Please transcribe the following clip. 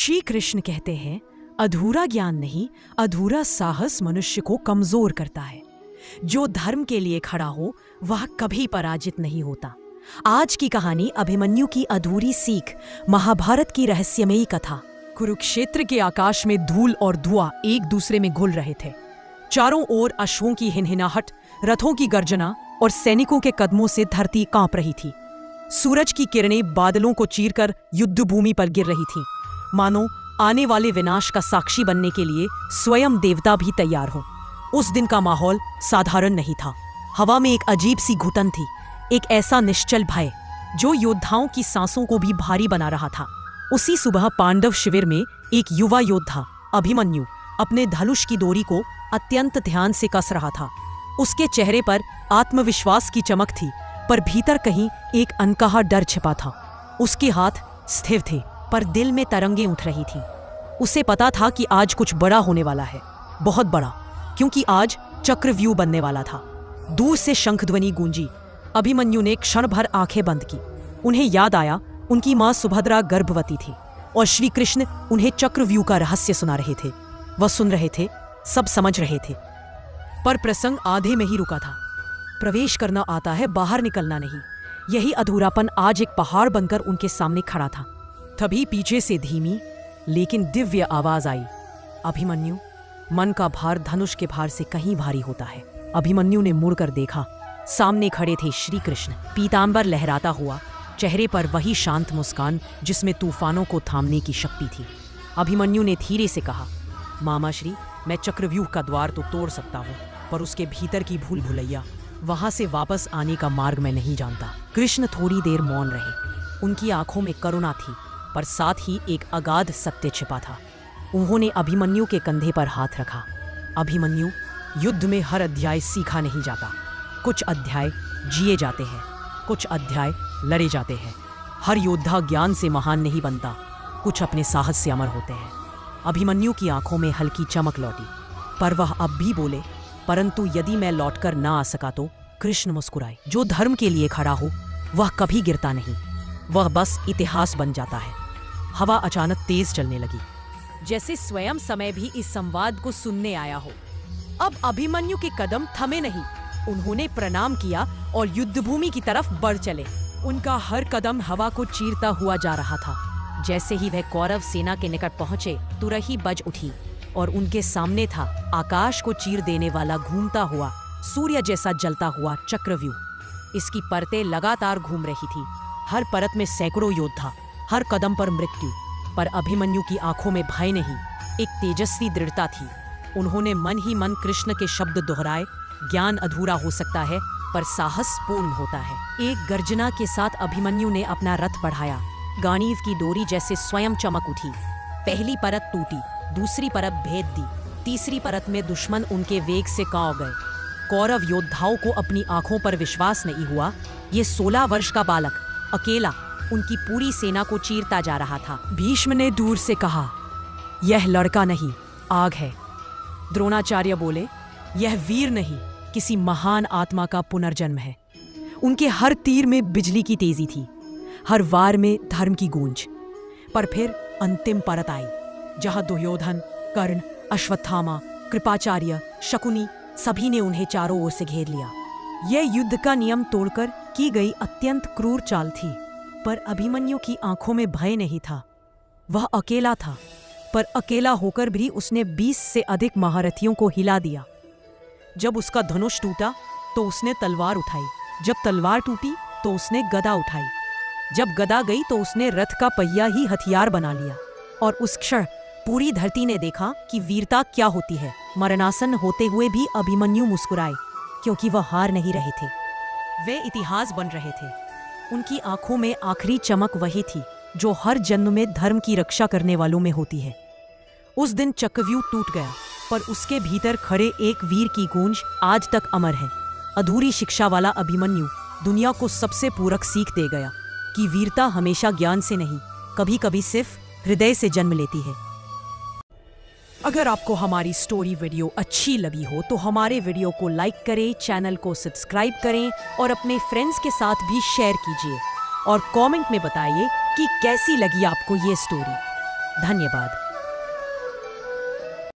श्री कृष्ण कहते हैं, अधूरा ज्ञान नहीं, अधूरा साहस मनुष्य को कमजोर करता है। जो धर्म के लिए खड़ा हो वह कभी पराजित नहीं होता। आज की कहानी अभिमन्यु की अधूरी सीख, महाभारत की रहस्यमयी कथा। कुरुक्षेत्र के आकाश में धूल और धुआं एक दूसरे में घुल रहे थे। चारों ओर अश्वों की हिनहिनाहट, रथों की गर्जना और सैनिकों के कदमों से धरती कांप रही थी। सूरज की किरणें बादलों को चीरकर युद्ध भूमि पर गिर रही थीं, मानो आने वाले विनाश का साक्षी बनने के लिए स्वयं देवता भी तैयार हो। उस दिन का माहौल साधारण नहीं था। हवा में एक अजीब सी घुटन थी, एक ऐसा निश्चल भय जो योद्धाओं की सांसों को भी भारी बना रहा था। उसी सुबह पांडव शिविर में एक युवा योद्धा अभिमन्यु अपने धनुष की डोरी को अत्यंत ध्यान से कस रहा था। उसके चेहरे पर आत्मविश्वास की चमक थी, पर भीतर कहीं एक अनकहा डर छिपा था। उसके हाथ स्थिर थे, पर दिल में तरंगें उठ रही थीं। उसे पता था कि आज कुछ बड़ा होने वाला है, बहुत बड़ा, क्योंकि आज चक्रव्यूह बनने वाला था। दूर से शंखध्वनि गूंजी। अभिमन्यु ने क्षण भर आंखें बंद की। उन्हें याद आया, उनकी मां सुभद्रा गर्भवती थी और श्री कृष्ण उन्हें चक्रव्यूह का रहस्य सुना रहे थे। वह सुन रहे थे, सब समझ रहे थे, पर प्रसंग आधे में ही रुका था। प्रवेश करना आता है, बाहर निकलना नहीं। यही अधूरापन आज एक पहाड़ बनकर उनके सामने खड़ा था। तभी पीछे से धीमी लेकिन दिव्य आवाज आई, अभिमन्यु, मन का भार धनुष के भार से कहीं भारी होता है। अभिमन्यु ने मुड़कर देखा। सामने खड़े थे श्री कृष्ण, पीतांबर लहराता हुआ, चेहरे पर वही शांत मुस्कान जिसमें तूफानों को थामने की शक्ति थी। अभिमन्यु ने धीरे से कहा, मामा श्री, मैं चक्रव्यूह का द्वार तो तोड़ सकता हूँ, पर उसके भीतर की भूल भुलैया, वहां से वापस आने का मार्ग मैं नहीं जानता। कृष्ण थोड़ी देर मौन रहे। उनकी आंखों में करुणा थी, पर साथ ही एक अगाध सत्य छिपा था। उन्होंने अभिमन्यु के कंधे पर हाथ रखा। अभिमन्यु, युद्ध में हर अध्याय सीखा नहीं जाता। कुछ अध्याय जिए जाते हैं, कुछ अध्याय लड़े जाते हैं। हर योद्धा ज्ञान से महान नहीं बनता, कुछ अपने साहस से अमर होते हैं। अभिमन्यु की आंखों में हल्की चमक लौटी, पर वह अब भी बोले, परंतु यदि मैं लौटकर ना आ सका तो? कृष्ण मुस्कुराए। जो धर्म के लिए खड़ा हो वह कभी गिरता नहीं, वह बस इतिहास बन जाता है। हवा अचानक तेज चलने लगी, जैसे स्वयं समय भी इस संवाद को सुनने आया हो। अब अभिमन्यु के कदम थमे नहीं। उन्होंने प्रणाम किया और युद्धभूमि की तरफ बढ़ चले। उनका हर कदम हवा को चीरता हुआ जा रहा था। जैसे ही वह कौरव सेना के निकट पहुंचे, तुरही बज उठी और उनके सामने था आकाश को चीर देने वाला घूमता हुआ, सूर्य जैसा जलता हुआ चक्रव्यूह। इसकी परतें लगातार घूम रही थी, हर परत में सैकड़ों योद्धा, हर कदम पर मृत्यु। पर अभिमन्यु की आंखों में भय नहीं, एक तेजस्वी दृढ़ता थी। उन्होंने मन ही मन कृष्ण के शब्द दोहराए, ज्ञान अधूरा हो सकता है, पर साहस पूर्ण होता है। एक गर्जना के साथ अभिमन्यु ने अपना रथ बढ़ाया। गांडीव की डोरी जैसे स्वयं चमक उठी। पहली परत टूटी, दूसरी परत भेद दी, तीसरी परत में दुश्मन उनके वेग से कांप गए। कौरव योद्धाओं को अपनी आंखों पर विश्वास नहीं हुआ। ये 16 वर्ष का बालक अकेला उनकी पूरी सेना को चीरता जा रहा था। भीष्म ने दूर से कहा, यह लड़का नहीं, आग है। द्रोणाचार्य बोले, यह वीर नहीं, किसी महान आत्मा का पुनर्जन्म है। उनके हर तीर में बिजली की तेजी थी, हर वार में धर्म की गूंज। पर फिर अंतिम परत आई, जहां दुर्योधन, कर्ण, अश्वत्थामा, कृपाचार्य, शकुनी, सभी ने उन्हें चारों ओर से घेर लिया। यह युद्ध का नियम तोड़कर की गई अत्यंत क्रूर चाल थी। पर अभिमन्यु की आंखों में भय नहीं था। वह अकेला था, पर अकेला होकर भी उसने 20 से अधिक महारथियों को हिला दिया। जब उसका धनुष टूटा तो उसने तलवार उठाई, जब तलवार टूटी तो उसने गदा उठाई, जब गदा गई तो उसने रथ का पहिया ही हथियार बना लिया। और उस क्षण पूरी धरती ने देखा कि वीरता क्या होती है। मरणासन होते हुए भी अभिमन्यु मुस्कुराए, क्योंकि वह हार नहीं रहे थे, वे इतिहास बन रहे थे। उनकी आंखों में आखिरी चमक वही थी जो हर जन्म में धर्म की रक्षा करने वालों में होती है। उस दिन चक्रव्यूह टूट गया, पर उसके भीतर खड़े एक वीर की गूंज आज तक अमर है। अधूरी शिक्षा वाला अभिमन्यु दुनिया को सबसे पूरक सीख दे गया कि वीरता हमेशा ज्ञान से नहीं, कभी कभी सिर्फ हृदय से जन्म लेती है। अगर आपको हमारी स्टोरी वीडियो अच्छी लगी हो तो हमारे वीडियो को लाइक करें, चैनल को सब्सक्राइब करें और अपने फ्रेंड्स के साथ भी शेयर कीजिए। और कमेंट में बताइए कि कैसी लगी आपको ये स्टोरी। धन्यवाद।